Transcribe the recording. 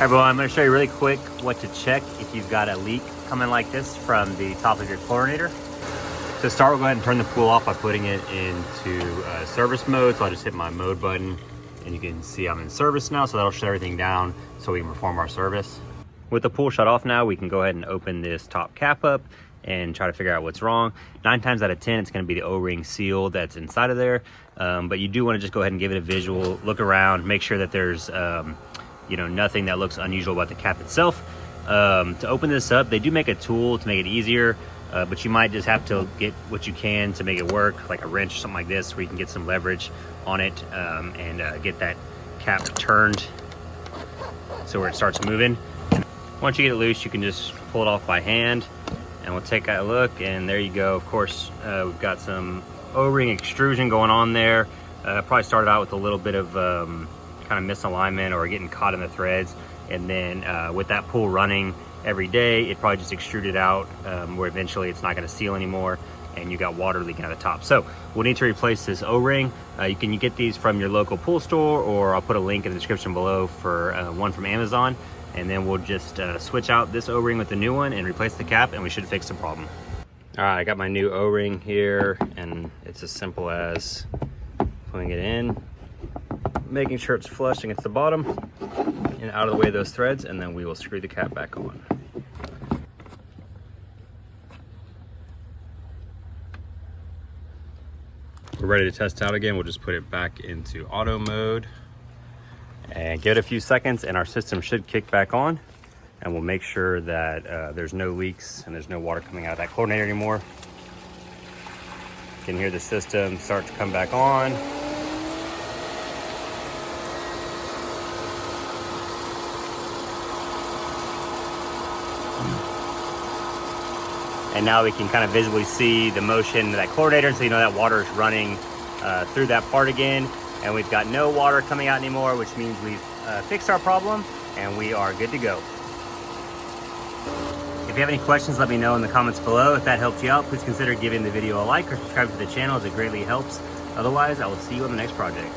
Everyone, I'm going to show you really quick what to check if you've got a leak coming like this from the top of your chlorinator. To start, we'll go ahead and turn the pool off by putting it into service mode. So I'll just hit my mode button and you can see I'm in service now. So that'll shut everything down so we can perform our service. With the pool shut off now, we can go ahead and open this top cap up and try to figure out what's wrong. 9 times out of 10, it's going to be the O-ring seal that's inside of there. But you do want to just go ahead and give it a visual, look around, make sure that there's nothing that looks unusual about the cap itself. To open this up, they do make a tool to make it easier, but you might just have to get what you can to make it work, like a wrench or something like this, where you can get some leverage on it and get that cap turned so where it starts moving. Once you get it loose, you can just pull it off by hand, and we'll take a look, and there you go. Of course, we've got some O-ring extrusion going on there. Probably started out with a little bit of kind of misalignment or getting caught in the threads, and then with that pool running every day, it probably just extruded out where eventually it's not going to seal anymore and you got water leaking out the top. So we'll need to replace this O-ring. You can get these from your local pool store, or I'll put a link in the description below for one from Amazon, and then we'll just switch out this O-ring with the new one and replace the cap, and we should fix the problem. All right, I got my new O-ring here, and it's as simple as putting it in, making sure it's flush against the bottom and out of the way of those threads, and then we will screw the cap back on. We're ready to test out again. We'll just put it back into auto mode and give it a few seconds, and our system should kick back on, and we'll make sure that there's no leaks and there's no water coming out of that chlorinator anymore. You can hear the system start to come back on. And now we can kind of visibly see the motion of that chlorinator, so you know that water is running through that part again. And we've got no water coming out anymore, which means we've fixed our problem and we are good to go. If you have any questions, let me know in the comments below. If that helped you out, please consider giving the video a like or subscribe to the channel, as it greatly helps. Otherwise, I will see you on the next project.